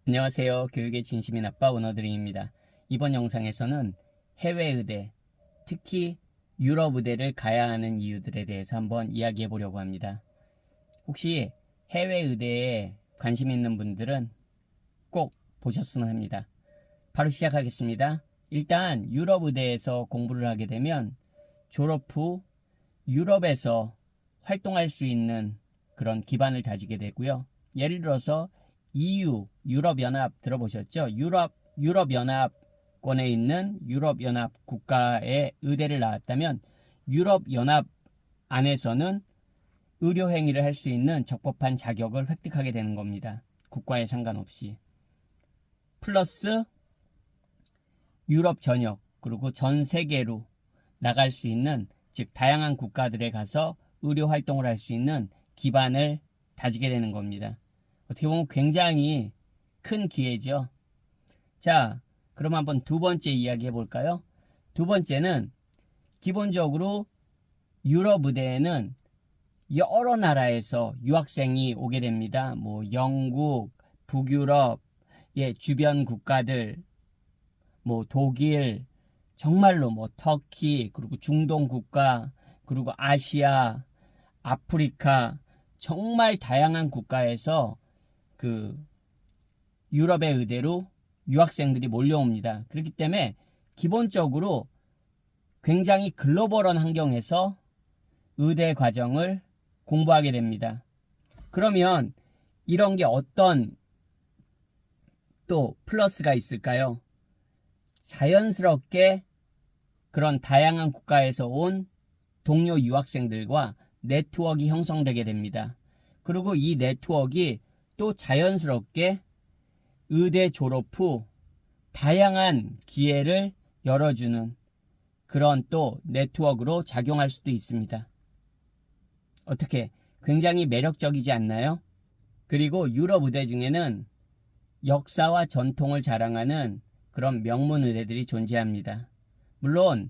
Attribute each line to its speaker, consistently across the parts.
Speaker 1: 안녕하세요. 교육의 진심인 아빠 원어드림입니다. 이번 영상에서는 해외 의대, 특히 유럽 의대를 가야 하는 이유들에 대해서 한번 이야기해 보려고 합니다. 혹시 해외 의대에 관심 있는 분들은 꼭 보셨으면 합니다. 바로 시작하겠습니다. 일단 유럽 의대에서 공부를 하게 되면 졸업 후 유럽에서 활동할 수 있는 그런 기반을 다지게 되고요. 예를 들어서 EU, 유럽연합 들어보셨죠? 유럽연합권에 있는 유럽연합 국가의 의대를 나왔다면 유럽연합 안에서는 의료행위를 할 수 있는 적법한 자격을 획득하게 되는 겁니다. 국가에 상관없이. 플러스 유럽 전역, 그리고 전 세계로 나갈 수 있는, 즉 다양한 국가들에 가서 의료 활동을 할 수 있는 기반을 다지게 되는 겁니다. 어떻게 보면 굉장히 큰 기회죠. 자, 그럼 한번 두 번째 이야기 해볼까요? 두 번째는 기본적으로 유럽 의대에는 여러 나라에서 유학생이 오게 됩니다. 뭐 영국, 북유럽, 주변 국가들, 뭐 독일, 정말로 뭐 터키, 그리고 중동 국가, 그리고 아시아, 아프리카, 정말 다양한 국가에서 유럽의 의대로 유학생들이 몰려옵니다. 그렇기 때문에 기본적으로 굉장히 글로벌한 환경에서 의대 과정을 공부하게 됩니다. 그러면 이런 게 어떤 또 플러스가 있을까요? 자연스럽게 그런 다양한 국가에서 온 동료 유학생들과 네트워크가 형성되게 됩니다. 그리고 이 네트워크가 또 자연스럽게 의대 졸업 후 다양한 기회를 열어주는 그런 또 네트워크로 작용할 수도 있습니다. 어떻게? 굉장히 매력적이지 않나요? 그리고 유럽 의대 중에는 역사와 전통을 자랑하는 그런 명문 의대들이 존재합니다. 물론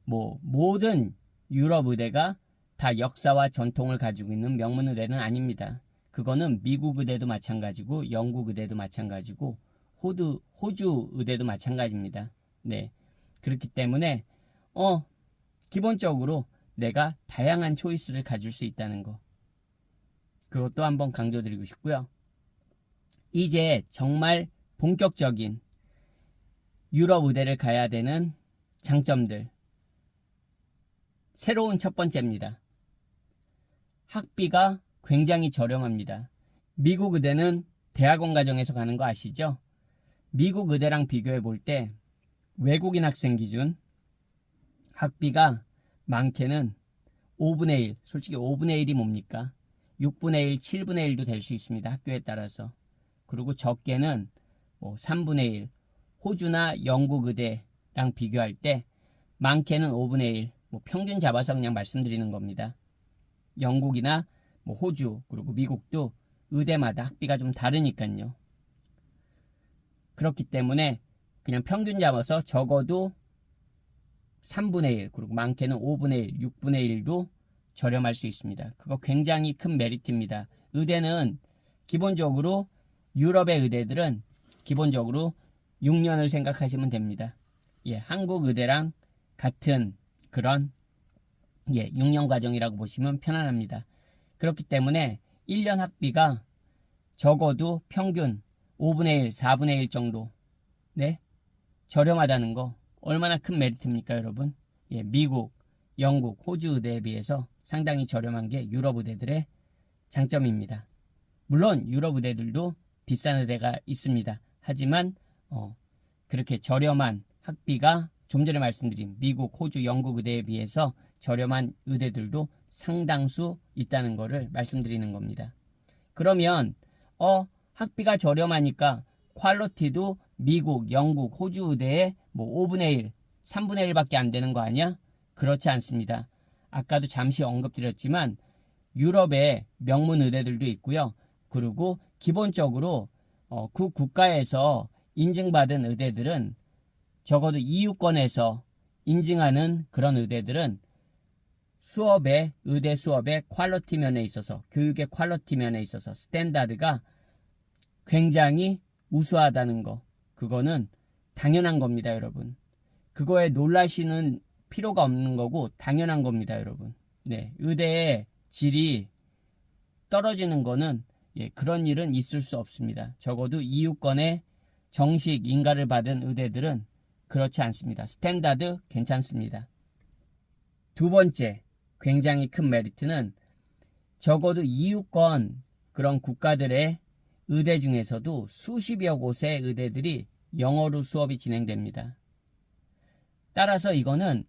Speaker 1: 모든 유럽 의대가 다 역사와 전통을 가지고 있는 명문 의대는 아닙니다. 그거는 미국 의대도 마찬가지고 영국 의대도 마찬가지고 호주 의대도 마찬가지입니다. 네. 그렇기 때문에 기본적으로 내가 다양한 초이스를 가질 수 있다는 거. 그것도 한번 강조드리고 싶고요. 이제 정말 본격적인 유럽 의대를 가야 되는 장점들. 새로운 첫 번째입니다. 학비가 굉장히 저렴합니다. 미국 의대는 대학원 과정에서 가는 거 아시죠? 미국 의대랑 비교해 볼 때 외국인 학생 기준 학비가 많게는 5분의 1, 솔직히 5분의 1이 뭡니까? 6분의 1, 7분의 1도 될 수 있습니다. 학교에 따라서. 그리고 적게는 3분의 1, 호주나 영국 의대랑 비교할 때 많게는 5분의 1, 평균 잡아서 그냥 말씀드리는 겁니다. 영국이나 호주, 그리고 미국도 의대마다 학비가 좀 다르니까요. 그렇기 때문에 그냥 평균 잡아서 적어도 3분의 1, 그리고 많게는 5분의 1, 6분의 1도 저렴할 수 있습니다. 그거 굉장히 큰 메리트입니다. 의대는 기본적으로 유럽의 의대들은 기본적으로 6년을 생각하시면 됩니다. 한국 의대랑 같은 그런 6년 과정이라고 보시면 편안합니다. 그렇기 때문에 1년 학비가 적어도 평균 5분의 1, 4분의 1 정도 저렴하다는 거 얼마나 큰 메리트입니까, 여러분? 미국, 영국, 호주 의대에 비해서 상당히 저렴한 게 유럽 의대들의 장점입니다. 물론 유럽 의대들도 비싼 의대가 있습니다. 하지만 그렇게 저렴한 학비가 좀 전에 말씀드린 미국, 호주, 영국 의대에 비해서 저렴한 의대들도 상당수 있다는 것을 말씀드리는 겁니다. 그러면 학비가 저렴하니까 퀄리티도 미국, 영국, 호주 의대의 5분의 1, 3분의 1밖에 안 되는 거 아니야? 그렇지 않습니다. 아까도 잠시 언급드렸지만 유럽의 명문 의대들도 있고요. 그리고 기본적으로 그 국가에서 인증받은 의대들은 적어도 EU권에서 인증하는 그런 의대들은 의대 수업의 퀄리티 면에 있어서, 교육의 퀄리티 면에 있어서 스탠다드가 굉장히 우수하다는 거, 그거는 당연한 겁니다, 여러분. 그거에 놀라시는 필요가 없는 거고 당연한 겁니다, 여러분. 네, 의대의 질이 떨어지는 거는 그런 일은 있을 수 없습니다. 적어도 이유권의 정식 인가를 받은 의대들은 그렇지 않습니다. 스탠다드 괜찮습니다. 두 번째, 굉장히 큰 메리트는 적어도 이유권 그런 국가들의 의대 중에서도 수십여 곳의 의대들이 영어로 수업이 진행됩니다. 따라서 이거는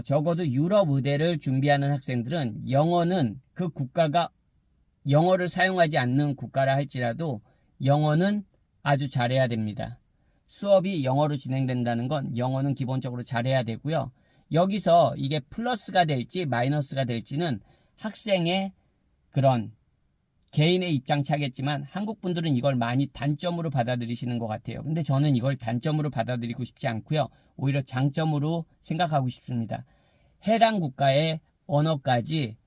Speaker 1: 적어도 유럽 의대를 준비하는 학생들은 영어는 그 국가가 영어를 사용하지 않는 국가라 할지라도 영어는 아주 잘해야 됩니다. 수업이 영어로 진행된다는 건 영어는 기본적으로 잘해야 되고요. 여기서 이게 플러스가 될지 마이너스가 될지는 학생의 그런 개인의 입장 차겠지만 한국 분들은 이걸 많이 단점으로 받아들이시는 것 같아요. 근데 저는 이걸 단점으로 받아들이고 싶지 않고요. 오히려 장점으로 생각하고 싶습니다. 해당 국가의 언어까지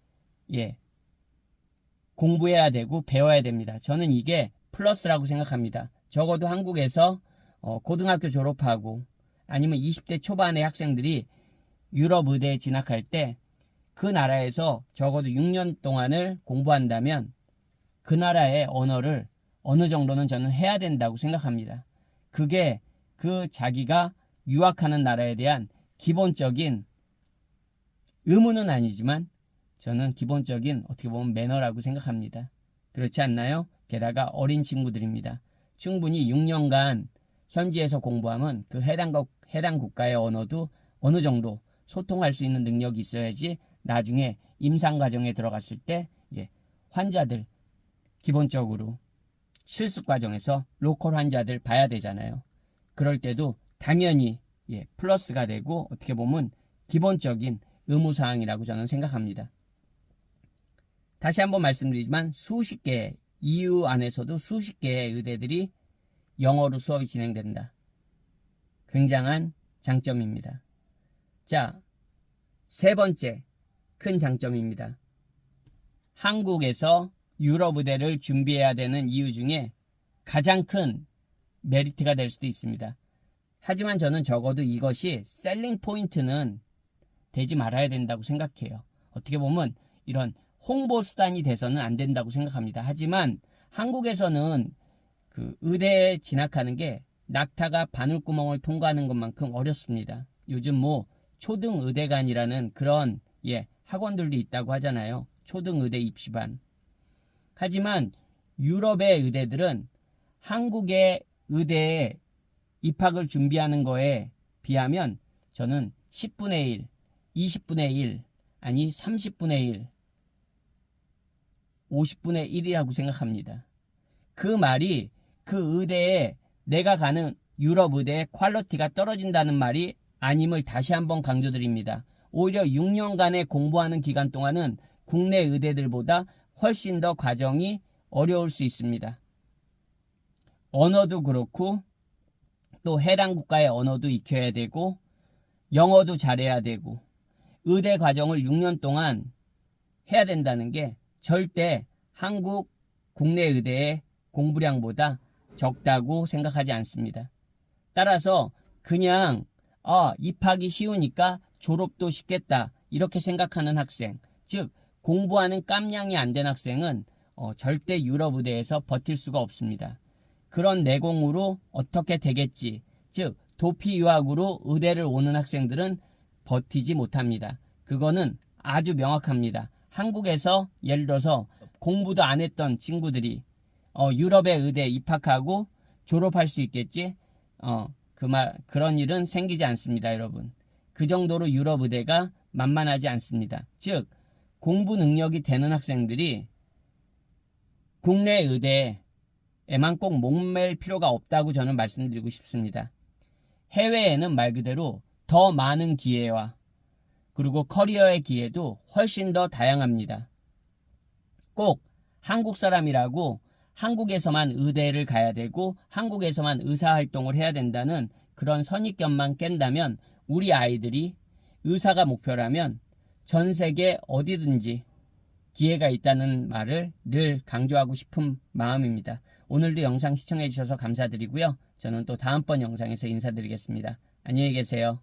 Speaker 1: 공부해야 되고 배워야 됩니다. 저는 이게 플러스라고 생각합니다. 적어도 한국에서 고등학교 졸업하고 아니면 20대 초반의 학생들이 유럽 의대에 진학할 때 그 나라에서 적어도 6년 동안을 공부한다면 그 나라의 언어를 어느 정도는 저는 해야 된다고 생각합니다. 그게 그 자기가 유학하는 나라에 대한 기본적인 의무는 아니지만 저는 기본적인 어떻게 보면 매너라고 생각합니다. 그렇지 않나요? 게다가 어린 친구들입니다. 충분히 6년간 현지에서 공부하면 그 해당 국가의 언어도 어느 정도 소통할 수 있는 능력이 있어야지 나중에 임상 과정에 들어갔을 때 환자들 기본적으로 실습 과정에서 로컬 환자들 봐야 되잖아요. 그럴 때도 당연히 플러스가 되고 어떻게 보면 기본적인 의무사항이라고 저는 생각합니다. 다시 한번 말씀드리지만 수십 개 EU 안에서도 수십 개의 의대들이 영어로 수업이 진행된다. 굉장한 장점입니다. 자, 세 번째 큰 장점입니다. 한국에서 유럽 의대를 준비해야 되는 이유 중에 가장 큰 메리트가 될 수도 있습니다. 하지만 저는 적어도 이것이 셀링 포인트는 되지 말아야 된다고 생각해요. 어떻게 보면 이런 홍보 수단이 돼서는 안 된다고 생각합니다. 하지만 한국에서는 그 의대에 진학하는 게 낙타가 바늘구멍을 통과하는 것만큼 어렵습니다. 요즘 초등의대관이라는 그런 학원들도 있다고 하잖아요. 초등의대 입시반. 하지만 유럽의 의대들은 한국의 의대에 입학을 준비하는 거에 비하면 저는 10분의 1, 20분의 1, 아니 30분의 1, 50분의 1이라고 생각합니다. 그 말이 그 의대에 내가 가는 유럽 의대의 퀄리티가 떨어진다는 말이 아님을 다시 한번 강조드립니다. 오히려 6년간의 공부하는 기간 동안은 국내 의대들보다 훨씬 더 과정이 어려울 수 있습니다. 언어도 그렇고 또 해당 국가의 언어도 익혀야 되고 영어도 잘해야 되고 의대 과정을 6년 동안 해야 된다는 게 절대 한국 국내 의대의 공부량보다 적다고 생각하지 않습니다. 따라서 그냥 입학이 쉬우니까 졸업도 쉽겠다 이렇게 생각하는 학생, 즉 공부하는 깜냥이 안 된 학생은 절대 유럽 의대에서 버틸 수가 없습니다. 그런 내공으로 어떻게 되겠지, 즉 도피 유학으로 의대를 오는 학생들은 버티지 못합니다. 그거는 아주 명확합니다. 한국에서 예를 들어서 공부도 안 했던 친구들이 유럽의 의대에 입학하고 졸업할 수 있겠지? 그런 일은 생기지 않습니다, 여러분. 그 정도로 유럽 의대가 만만하지 않습니다. 즉 공부 능력이 되는 학생들이 국내 의대에만 꼭 목맬 필요가 없다고 저는 말씀드리고 싶습니다. 해외에는 말 그대로 더 많은 기회와 그리고 커리어의 기회도 훨씬 더 다양합니다. 꼭 한국 사람이라고 한국에서만 의대를 가야 되고 한국에서만 의사활동을 해야 된다는 그런 선입견만 깬다면 우리 아이들이 의사가 목표라면 전 세계 어디든지 기회가 있다는 말을 늘 강조하고 싶은 마음입니다. 오늘도 영상 시청해주셔서 감사드리고요. 저는 또 다음번 영상에서 인사드리겠습니다. 안녕히 계세요.